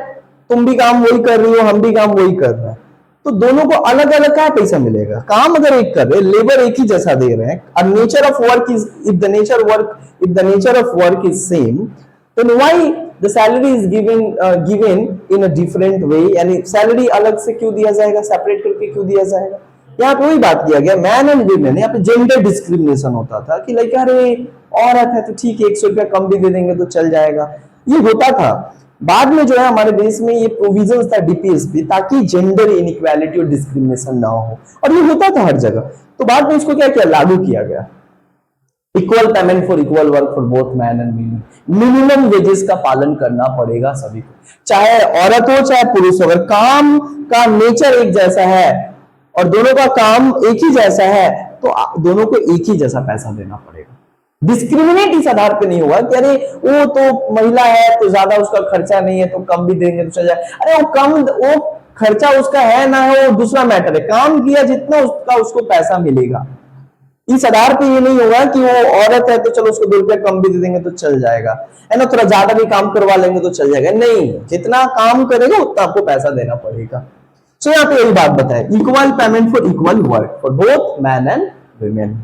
तुम भी काम वही कर रही हो हम भी काम वही कर रहे हैं, तो दोनों को अलग अलग क्या पैसा मिलेगा, काम अगर एक कर रहे, लेबर एक ही जैसा दे रहे हैं, nature of work is if the nature of work is same, then why the salary is given in a different way, यानी सैलरी अलग से क्यों दिया जाएगा, सेपरेट करके क्यों दिया जाएगा। यहाँ पे वही बात किया गया, मैन एंड वीमेन, यहाँ पे जेंडर डिस्क्रिमिनेशन होता था कि लाइक अरे औरत है तो ठीक है 100 रुपया कम भी दे देंगे तो चल जाएगा, ये होता था। बाद में जो है हमारे देश में ये प्रोविजन था डीपीएसपी ताकि जेंडर इनइक्वालिटी और डिस्क्रिमिनेशन ना हो, और ये होता था हर जगह। तो बाद में इसको क्या किया, लागू किया गया, equal payment for equal work for both man and women. Minimum wages का पालन करना पड़ेगा सभी को, चाहे औरत हो चाहे पुरुष हो, अगर काम का नेचर एक जैसा है और दोनों का काम एक ही जैसा है तो दोनों को एक ही जैसा पैसा देना पड़ेगा। डिस्क्रिमिनेट इस आधार पे नहीं होगा कि अरे वो तो महिला है तो ज्यादा उसका खर्चा नहीं है तो कम भी देंगे तो चल जाए, अरे वो कम वो खर्चा उसका है ना है वो दूसरा मैटर है, काम किया जितना उसका उसको पैसा मिलेगा। इस आधार पे ये नहीं होगा कि वो औरत है तो चलो उसको 2 रुपया कम भी दे देंगे तो चल जाएगा, है ना, थोड़ा ज्यादा भी काम करवा लेंगे तो चल जाएगा, नहीं, जितना काम करेगा उतना आपको पैसा देना पड़ेगा। सो यहाँ पे यही बात बताए, equal payment for equal work for both man and women,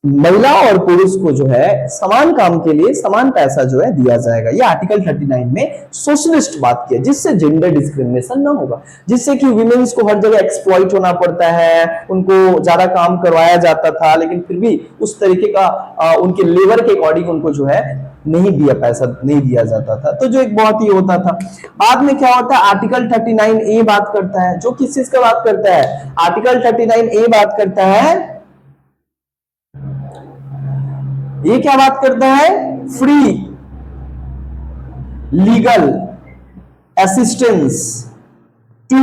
महिला और पुरुष को जो है समान काम के लिए समान पैसा जो है दिया जाएगा। ये आर्टिकल 39 में सोशलिस्ट बात किया, जिससे जेंडर डिस्क्रिमिनेशन ना होगा, जिससे कि विमेन्स को हर जगह एक्सप्लॉइट होना पड़ता है, उनको ज्यादा काम करवाया जाता था लेकिन फिर भी उस तरीके का उनके लेबर के अकॉर्डिंग उनको जो है नहीं दिया, पैसा नहीं दिया जाता था, तो जो एक बहुत ही होता था। बाद में क्या होता है, आर्टिकल 39 ए बात करता है, जो किस चीज का बात करता है, आर्टिकल 39 ए बात करता है, ये क्या बात करता है, free legal assistance to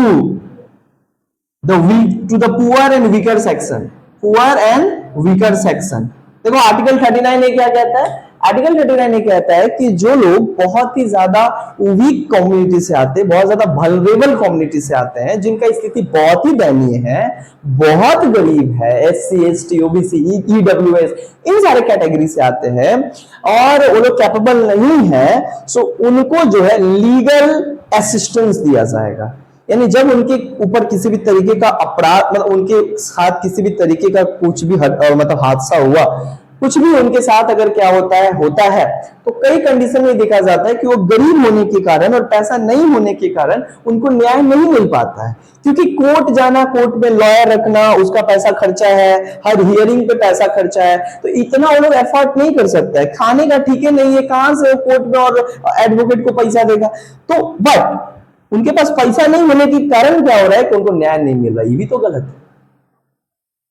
the poor and weaker section, poor and weaker section. देखो आर्टिकल 39 ये क्या कहता है, आर्टिकल 39 ये कहता है कि जो लोग बहुत ही ज्यादा वीक कम्युनिटी से आते हैं, बहुत ज्यादा वल्नरेबल कम्युनिटी से आते हैं, जिनका स्थिति बहुत ही दयनीय है, बहुत गरीब है, SC ST OBC EWS इन सारे कैटेगरी से आते हैं और वो लोग कैपेबल नहीं है, सो उनको जो है लीगल असिस्टेंस दिया जाएगा। यानी जब उनके ऊपर किसी भी तरीके का अपराध, मतलब उनके साथ किसी भी तरीके का कुछ भी मतलब हादसा हुआ, कुछ भी उनके साथ अगर क्या होता है तो कई कंडीशन में देखा जाता है कि वो गरीब होने के कारण और पैसा नहीं होने के कारण उनको न्याय नहीं मिल पाता है, क्योंकि कोर्ट जाना, कोर्ट में लॉयर रखना, उसका पैसा खर्चा है, हर हियरिंग पे पैसा खर्चा है, तो इतना वो लोग एफर्ट नहीं कर सकता है, खाने का ठीक है नहीं है, कहां से कोर्ट में और एडवोकेट को पैसा देगा। तो बट उनके पास पैसा नहीं होने के कारण क्या हो रहा है कि उनको न्याय नहीं मिल रहा, ये भी तो गलत है।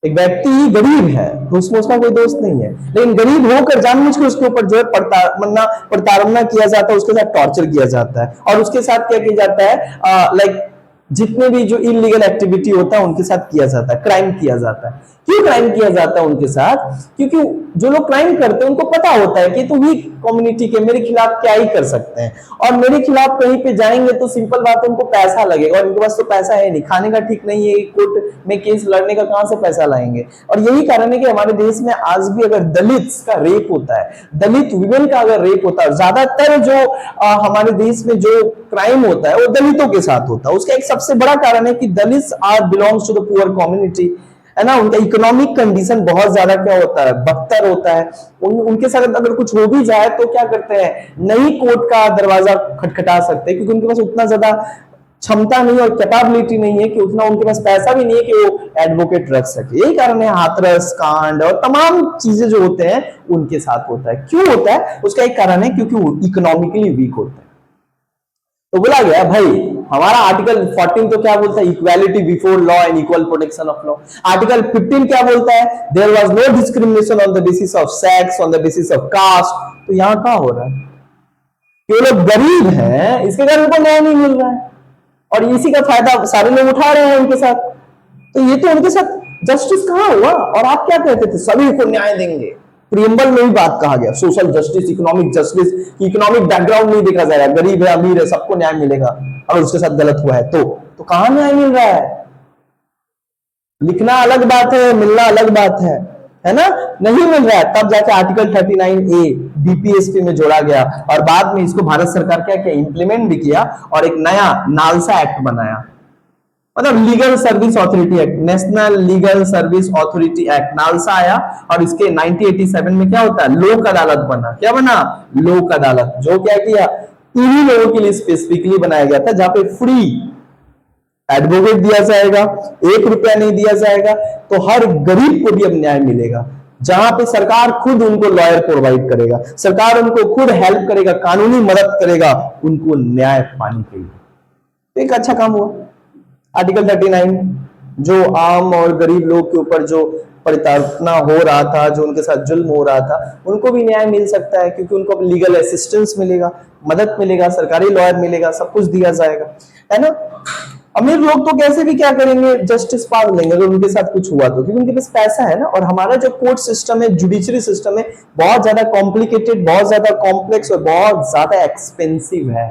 एक व्यक्ति गरीब है तो उसमें उसका कोई दोस्त नहीं है, लेकिन गरीब होकर जानबूझ के उसके ऊपर जो है प्रताड़ना किया जाता है, उसके साथ टॉर्चर किया जाता है और उसके साथ क्या किया जाता है, लाइक जितने भी जो इलीगल एक्टिविटी होता है उनके साथ किया जाता है, क्राइम किया जाता है। क्यों क्राइम किया जाता है उनके साथ? क्योंकि जो लोग क्राइम करते हैं उनको पता होता है कि तो वीक कम्युनिटी के मेरे खिलाफ क्या ही कर सकते हैं, और मेरे खिलाफ कहीं पे जाएंगे तो सिंपल बात है उनको पैसा लगेगा, और इनके पास तो पैसा है नहीं, खाने का ठीक नहीं है, कोर्ट में केस लड़ने का कहां से पैसा लाएंगे। और यही कारण है कि हमारे देश में आज भी अगर दलित का रेप होता है, दलित वुमेन का अगर रेप होता है, ज्यादातर जो हमारे देश में जो क्राइम होता है वो दलितों के साथ होता है। उसका एक सबसे बड़ा कारण है कि Dalit are belongs to the poor community, है ना, उनका इकोनॉमिक कंडीशन बहुत ज्यादा क्या होता है, बदतर होता है। उनके साथ अगर कुछ हो भी जाए तो क्या करते हैं, नहीं कोर्ट का दरवाजा खटखटा सकते, क्योंकि उनके पास उतना ज्यादा क्षमता नहीं और कैपेबिलिटी नहीं है कि उतना, उनके पास पैसा भी नहीं है कि वो एडवोकेट रख सके। यही कारण है हाथरस कांड और तमाम चीजें जो होते हैं उनके साथ होता है। क्यों होता है? उसका एक कारण है क्योंकि वो इकोनॉमिकली वीक होता है। तो बोला गया भाई हमारा आर्टिकल 14 तो क्या बोलता है, equality before law and equal protection of law. Article 15 क्या बोलता है, there was no discrimination on the basis of sex, on the basis of caste. तो यहां क्या हो रहा है कि वो लोग गरीब हैं, इसके कारण उनको न्याय नहीं मिल रहा है और इसी का फायदा सारे लोग उठा रहे हैं उनके साथ। तो ये तो उनके साथ जस्टिस कहां हुआ? और आप क्या कहते थे, सभी को न्याय देंगे। प्रियम्बल में भी बात कहा गया, social justice, economic justice, economic background नहीं देखा जाएगा, गरीब है अमीर है सबको न्याय मिलेगा, अगर उसके साथ गलत हुआ है तो कहां न्याय मिल रहा है? लिखना अलग बात है, मिलना अलग बात है ना, नहीं मिल रहा है। तब जाके आर्टिकल 39A DPSP में जोड़ा गया और बाद में इसको भारत सरकार क्या किया, इंप्लीमेंट भी किया और एक नया नालसा एक्ट बनाया, मतलब legal service authority act, national legal service authority act NALSA आया। और इसके 1987 में क्या होता है, लोक अदालत बना। क्या बना? लोक अदालत। जो क्या किया, इन्हीं लोगों के लिए स्पेसिफिकली बनाया गया था, जहां पे फ्री एडवोकेट दिया जाएगा, 1 रुपया नहीं दिया जाएगा, तो हर गरीब को भी अब न्याय मिलेगा। जहां पे सरकार खुद उनको लॉयर प्रोवाइड करेगा, सरकार उनको खुद हेल्प करेगा, कानूनी मदद करेगा उनको न्याय पाने के लिए। एक अच्छा काम हुआ। आर्टिकल 39 जो आम और गरीब लोग के ऊपर जो प्रताड़ना हो रहा था, जो उनके साथ जुल्म हो रहा था, उनको भी न्याय मिल सकता है, क्योंकि उनको लीगल असिस्टेंस मिलेगा, मदद मिलेगा, सरकारी लॉयर मिलेगा, सब कुछ दिया जाएगा, है ना। अमीर लोग तो कैसे भी क्या करेंगे, जस्टिस पा लेंगे अगर उनके साथ कुछ हुआ तो, क्योंकि उनके पास पैसा है ना। और हमारा जो कोर्ट सिस्टम है, जुडिशरी सिस्टम है, बहुत ज्यादा कॉम्प्लिकेटेड, बहुत ज्यादा कॉम्प्लेक्स और बहुत ज्यादा एक्सपेंसिव है।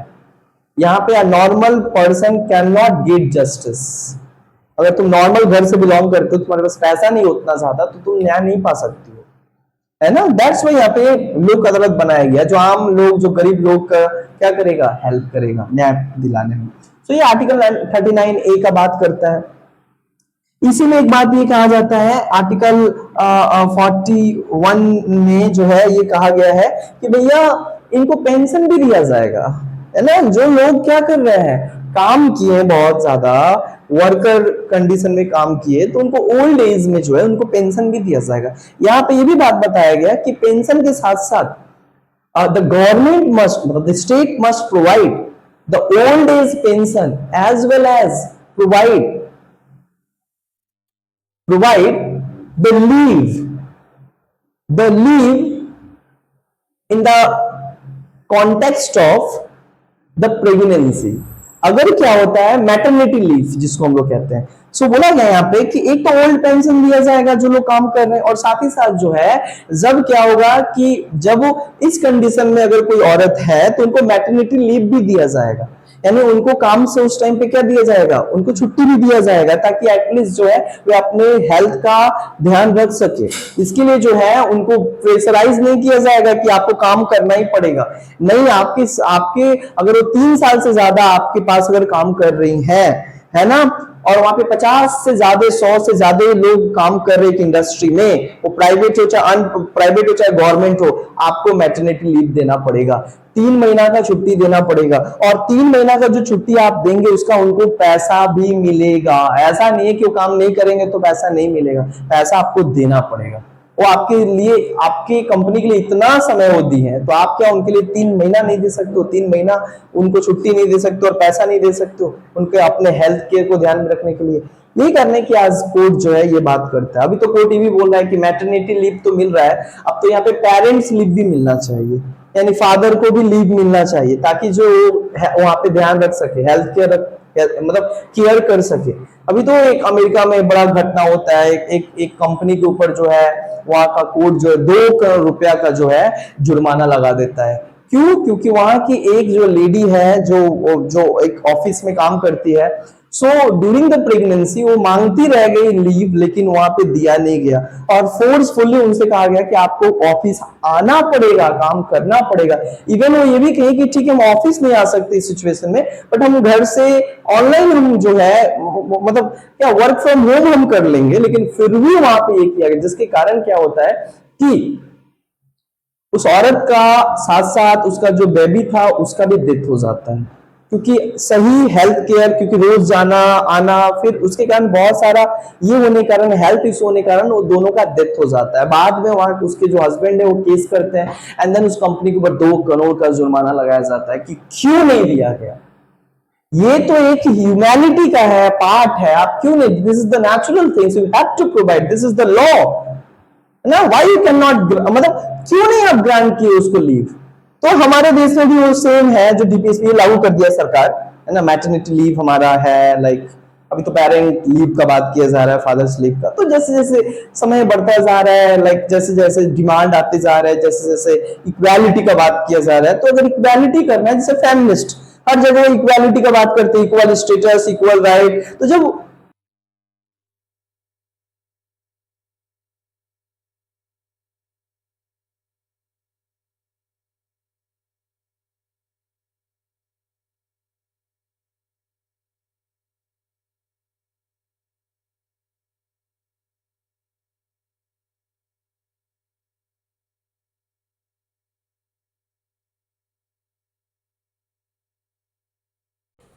यहाँ पे normal person can not gate justice. अगर तुम नॉर्मल घर से बिलोंग करते हो, तुम्हारे पास पैसा नहीं उतना ज्यादा, तो तुम न्याय नहीं पा सकती हो, है ना। दैट्स वाई यहाँ पे लोक अदालत बनाया गया, जो आम लोग, जो गरीब लोग का क्या करेगा, हेल्प करेगा न्याय दिलाने में। तो ये आर्टिकल 39A का बात करता है। इसी में एक बात ये कहा जाता है, आर्टिकल 41 में जो है ये कहा गया है कि भैया इनको पेंशन भी दिया जाएगा, है ना। जो लोग क्या कर रहे हैं, काम किए, बहुत ज्यादा वर्कर कंडीशन में काम किए, तो उनको ओल्ड एज में जो है उनको पेंशन भी दिया जाएगा। यहाँ पे ये भी बात बताया गया कि पेंशन के साथ साथ द गवर्नमेंट मस्ट, मतलब the state must provide the old age pension as well as provide the leave in the context of the pregnancy। अगर क्या होता है, मैटरनिटी लीव जिसको हम लोग कहते हैं, सो बोला गया यहाँ पे कि एक तो ओल्ड पेंशन दिया जाएगा जो लोग काम कर रहे हैं, और साथ ही साथ जो है जब क्या होगा कि जब वो इस कंडीशन में अगर कोई औरत है तो उनको मैटरनिटी लीव भी दिया जाएगा, यानी उनको काम से उस टाइम पे क्या दिया जाएगा, उनको छुट्टी भी दिया जाएगा, ताकि एटलीस्ट जो है वे अपने हेल्थ का ध्यान रख सके। इसके लिए जो है उनको प्रेशराइज नहीं किया जाएगा कि आपको काम करना ही पड़ेगा। नहीं, आपके आपके अगर वो 3 साल से ज्यादा आपके पास अगर काम कर रही हैं, है ना, और वहां पे 50 से ज्यादा 100 से ज्यादा लोग काम कर रहे हैं इंडस्ट्री में, वो प्राइवेट हो चाहे प्राइवेट हो चाहे गवर्नमेंट हो, आपको मैटरनिटी लीव देना पड़ेगा, 3 महीना का छुट्टी देना पड़ेगा। और 3 महीना का जो छुट्टी आप देंगे उसका उनको पैसा भी मिलेगा। ऐसा नहीं है कि वो काम नहीं करेंगे तो पैसा नहीं मिलेगा, पैसा आपको देना पड़ेगा। वो आपके लिए, आपकी कंपनी के लिए इतना समय वो दी है, तो आप क्या उनके लिए 3 महीना नहीं दे सकते हो? 3 महीना उनको छुट्टी नहीं दे सकते और पैसा नहीं दे सकते हो उनके अपने हेल्थ केयर को ध्यान में रखने के लिए? यही करने की आज कोर्ट जो है ये बात करता है। अभी तो कोर्ट ये भी बोल रहा है कि मैटरनिटी लीव तो मिल रहा है, अब तो यहाँ पे पेरेंट्स लीव भी मिलना चाहिए, यानी फादर को भी लीव मिलना चाहिए, ताकि जो वहां पे ध्यान रख सके, हेल्थ केयर मतलब केयर कर सके। अभी तो एक अमेरिका में बड़ा घटना होता है, एक कंपनी के ऊपर जो है वहां का कोर्ट जो है 2 करोड़ रुपया का जो है जुर्माना लगा देता है। क्यों? क्योंकि वहां की एक जो लेडी है जो जो एक ऑफिस में काम करती है, सो ड्यूरिंग द प्रेगनेंसी वो मांगती रह गई लीव, लेकिन वहां पे दिया नहीं गया, और फोर्सफुली उनसे कहा गया कि आपको ऑफिस आना पड़ेगा, काम करना पड़ेगा। इवन वो ये भी कहे कि ठीक है हम ऑफिस नहीं आ सकते इस सिचुएशन में, बट हम घर से ऑनलाइन हम जो है मतलब क्या वर्क फ्रॉम होम हम कर लेंगे, लेकिन फिर भी वहां पे ये किया गया, जिसके कारण क्या होता है कि उस औरत का साथ साथ उसका जो बेबी था उसका भी डेथ हो जाता है, क्योंकि सही हेल्थ केयर, क्योंकि रोज जाना आना, फिर उसके कारण बहुत सारा ये होने के कारण, हेल्थ इशू होने के कारण वो दोनों का डेथ हो जाता है। बाद में वहां उसके जो हस्बैंड है वो केस करते हैं, एंड देन उस कंपनी के ऊपर 2 करोड़ का जुर्माना लगाया जाता है कि क्यों नहीं दिया गया। ये तो एक ह्यूमैनिटी का है, पार्ट है, आप क्यों नहीं, this is the natural things you have to provide, this is the law, है ना, व्हाई यू कैन नॉट, मतलब क्यों नहीं आप ग्रांट किए उसको लीव? तो हमारे देश में भी वो सेम है जो डीपीएसपी लागू कर दिया सरकार, है ना, मैटरनिटी लीव हमारा है, लाइक अभी तो पेरेंट लीव का बात किया जा रहा है, फादर्स लीव का। तो जैसे जैसे समय बढ़ता जा रहा है, लाइक जैसे जैसे डिमांड आते जा रहा है, जैसे जैसे इक्वालिटी का बात किया जा रहा है, तो अगर इक्वालिटी करना है, जैसे फेमिनिस्ट हर जगह इक्वालिटी का बात करते हैं, इक्वल स्टेटस, इक्वल राइट, तो जब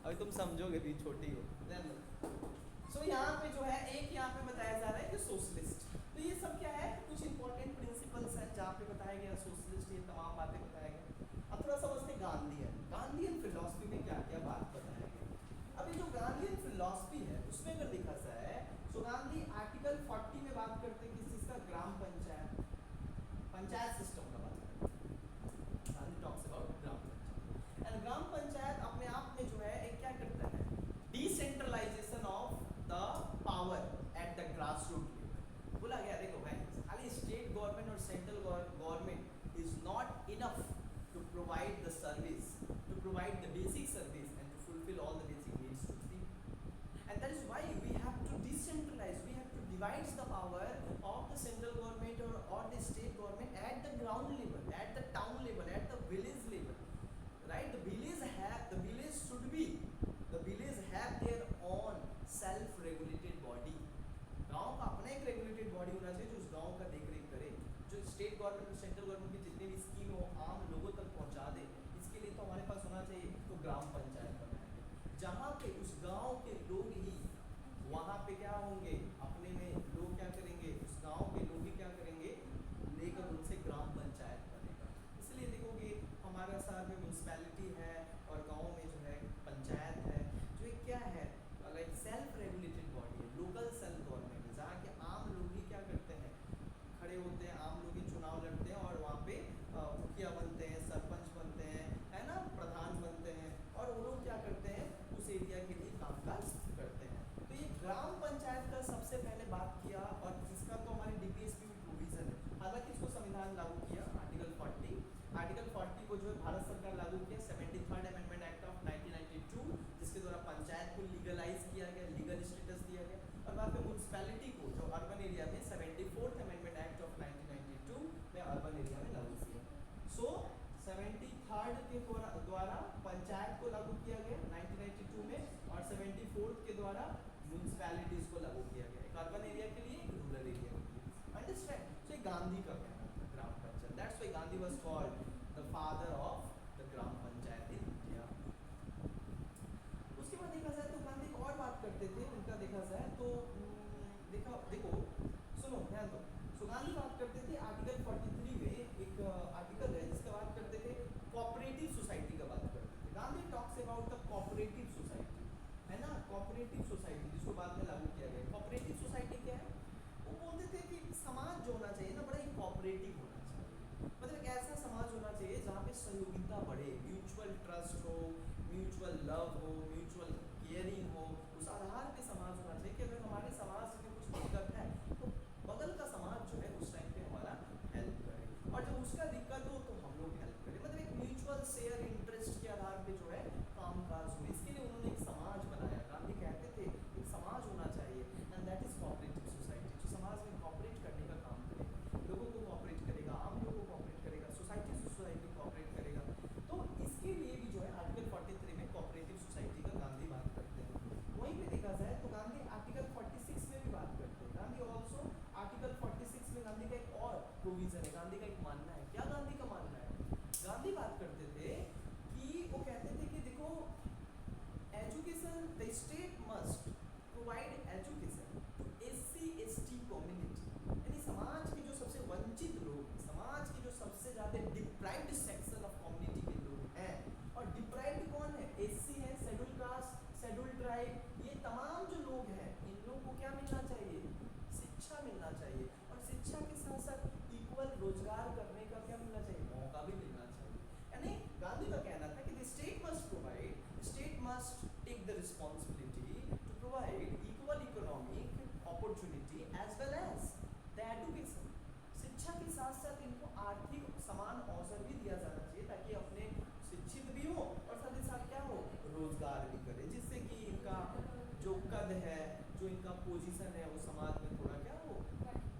अभी तुम समझोगे भी, छोटी हो। सो यहाँ पे जो है एक यहाँ पे बताया जा रहा है कि सोशलिस्ट, तो ये सब क्या है, कुछ इंपॉर्टेंट प्रिंसिपल्स हैं जहाँ पे बताया गया सोशलिस्ट, ये तमाम बातें बताया गया। अब थोड़ा समझते गांधीयन, गांधीयन फिलॉसफी में क्या क्या बात बताया गया। अभी जो गांधीयन फिलॉसफी है उसमें अगर देखा जाए तो गांधी आर्टिकल 40 में बात करते हैं किस चीज का, ग्राम पंचायत, पंचायत सिस्टम का बात करते हैं। Gandhi talks about gram panchayat, and gram panchayat अपने आप में जो है एक क्या करता है, decentralisation of the power at the grass root level. बोला गया देखो भाई, खाली स्टेट गवर्नमेंट और central government is not enough to provide the service, to provide the basic service and to fulfil all the basic needs to the people, and that is why we have to decentralise, we have to divide the power of the central government or the state government at the ground द्वारा municipalities को लागू किया गया, एक urban area के लिए, एक rural area के लिए। अंडरस्टैंड? सो गांधी का कहना था gram panchayat, that's why Gandhi was called the father of the gram panchayat in India. उसके बाद देखा जाए तो गांधी एक और बात करते थे, उनका देखा जाए तो देखो सुनो ध्यान दो। सो गांधी बात करते थे आर्टिकल 43 में, एक आर्टिकल है जिसका बात करते थे कोऑपरेटिव सोसाइटी का बात करते थे। Gandhi talks about the cooperative society, है ना, कोऑपरेटिव सोसाइटी जिसको बाद में लागू किया गया। कोऑपरेटिव सोसाइटी क्या है? वो बोलते थे कि समाज जो होना चाहिए ना, बड़ा ही कोऑपरेटिव होना चाहिए, मतलब एक ऐसा समाज होना चाहिए जहाँ पे सहयोगिता बढ़े, म्यूचुअल ट्रस्ट हो, म्यूचुअल लव हो, म्यूचुअल केयरिंग हो। उस आधार पे समाज होना चाहिए कि अगर हमारे समाज में कुछ दिक्कत है तो बगल का समाज जो है उस टाइम पे हमारा हेल्प करे, और जब उसका दिक्कत हो तो हम लोग हेल्प करें, मतलब एक म्यूचुअल शेयर इंटरेस्ट के आधार पे जो है काम काज हो। इसके लिए उन्होंने एक समाज बनाया। गांधी कहते थे एक समाज होना चाहिए, and that is cooperative society, जो समाज में कोऑपरेट करने का काम करेगा, लोगों को कोऑपरेट करेगा, आम लोगों को कोऑपरेट करेगा, सोसाइटी से सोसाइटी कोऑपरेट करेगा। तो इसके लिए भी जो है आर्टिकल 43 में कोऑपरेटिव सोसाइटी का गांधी बात करते हैं। वहीं पे देखा जाए तो गांधी आर्टिकल 46 में भी बात करते हैं। गांधी ऑल्सो आर्टिकल 46 में गांधी का एक और प्रोविजन है, गांधी का एक मानना है। क्या गांधी का मानना है? गांधी बात करते थे कि वो कहते थे कि देखो education, the state must provide education to SC/ST community, यानी समाज के जो सबसे वंचित लोग, समाज के जो सबसे ज्यादा डिप्राइव्ड सेक्शन ऑफ कम्युनिटी के लोग हैं, और डिप्राइव्ड कौन है? SC है, शेड्यूल कास्ट, शेड्यूल ट्राइब, ये तमाम जो लोग हैं इन लोगों को क्या मिलना चाहिए? शिक्षा मिलना चाहिए, और शिक्षा के साथ साथ इक्वल रोजगार करने का क्या मिलना चाहिए? मौका भी मिलना चाहिए। यानी गांधी का कहना था कि the state must provide, state must take the responsibility to provide equal economic opportunity as well as the education. शिक्षा के साथ साथ इनको आर्थिक समान अवसर भी दिया जाना चाहिए, ताकि अपने शिक्षित भी हो और साथ ही साथ क्या हो? रोजगार भी करे, जिससे कि इनका जो कद है, जो इनका पोजीशन है, वो समाज में थोड़ा क्या हो?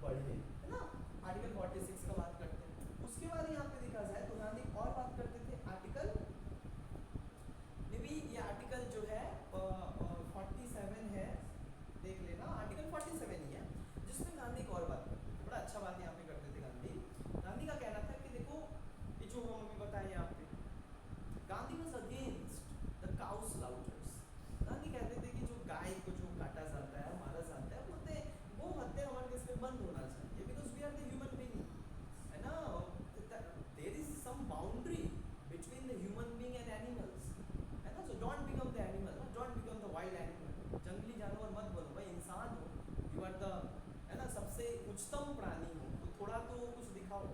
बढ़े, है ना। आर्टिकल 46 का बात करते हैं। उसके बाद यहाँ पे देखा जाए तो गांधी और बात करते थे आर्टिकल, भी ये आर्टिकल जो है 47 है, देख लेना, आर्टिकल 47 ही है, जिसमें गांधी एक और बात करते थे। बड़ा अच्छा बात यहाँ पे करते थे गांधी। गांधी का कहना था कि देखो ये जो हम अभी बताए यहाँ पे, Gandhi was against the cow slaughters. Gandhi कहते थे कि जो गाय को जो काटा जाता है, मारा जाता है, बोलते वो हत्या हमारे देश में बंद होना चाहिए, because we are the human being, है ना। There is some boundary between the human being and animals, है ना। So don't become the animal, don't become the wild animal, जंगली जानवर मत बनो भाई, इंसान हो, यू आर द, है ना, सबसे उच्चतम प्राणी हो, तो थोड़ा तो कुछ दिखाओ,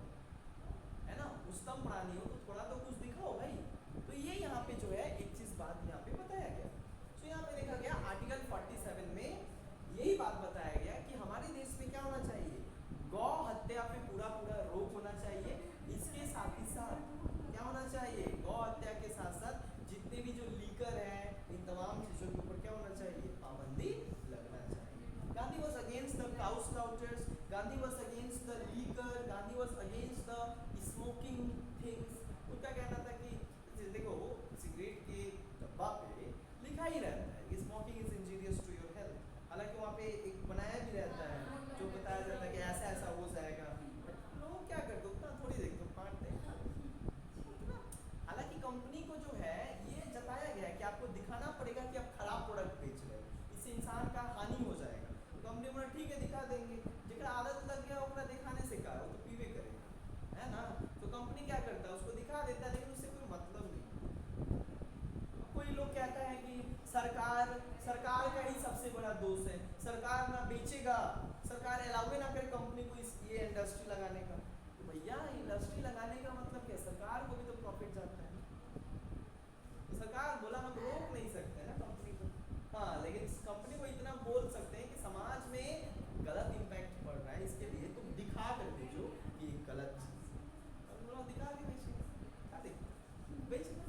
है ना, उच्चतम प्राणी हो तो थोड़ा तो कुछ दिखाओ भाई। तो ये यहाँ पे जो है एक चीज बात यहाँ पे बताया गया। तो यहाँ पे देखा गया आर्टिकल 47 में यही बात बताया गया कि हमारे देश में क्या होना चाहिए? गौ हत्या पे पूरा रोक होना चाहिए। इसके साथ ही साथ क्या होना चाहिए? गौ हत्या के साथ साथ जितने भी जो लीकर है, इन तमाम चीजों के ऊपर क्या होना चाहिए? पाबंदी लगना चाहिए। Gandhi was against the cow slaughters, Gandhi was against the liquor, Gandhi was against the smoking things. उनका कहना था कि देखो सिगरेट के डब्बा पे लिखा ही रहता है कि smoking is injurious to your health, हालांकि वहाँ पे एक बनाया भी रहता है जो बताया जाता है कि ऐसा ऐसा हो जाएगा, बट लोग क्या करते हैं उतना थोड़ी देखते, फाड़ते हैं। हालांकि कंपनी को जो है ये जताया गया है कि आपको दिखाना पड़ेगा कि आप खराब प्रोडक्ट बेच रहे हो, इससे इंसान का हानि हो जाएगा। तो कंपनी बोला ठीक है दिखा देंगे, जेकरा आदत लग गया ओकरा दिखाने से का, वो तो पीवे करेगा, है ना। तो कंपनी क्या करता है? उसको दिखा देता है, लेकिन उससे कोई मतलब नहीं। कोई लोग कहता है कि सरकार का ही सबसे बड़ा दोष है, सरकार ना बेचेगा, सरकार अलाउ ना करे कंपनी को ये इंडस्ट्री लगाने का। तो भैया इंडस्ट्री लगाने का मतलब क्या? सरकार को भी तो प्रॉफिट जाता है, तो सरकार बोला हम रोक नहीं सकते ना कंपनी को, हाँ, लेकिन कंपनी को इतना बोल सकते हैं कि समाज में गलत इम्पैक्ट पड़ रहा है, इसके लिए तुम दिखा कर भेजो कि गलत चीज, दिखा के बेचेगा, क्या देखो बेचेगा।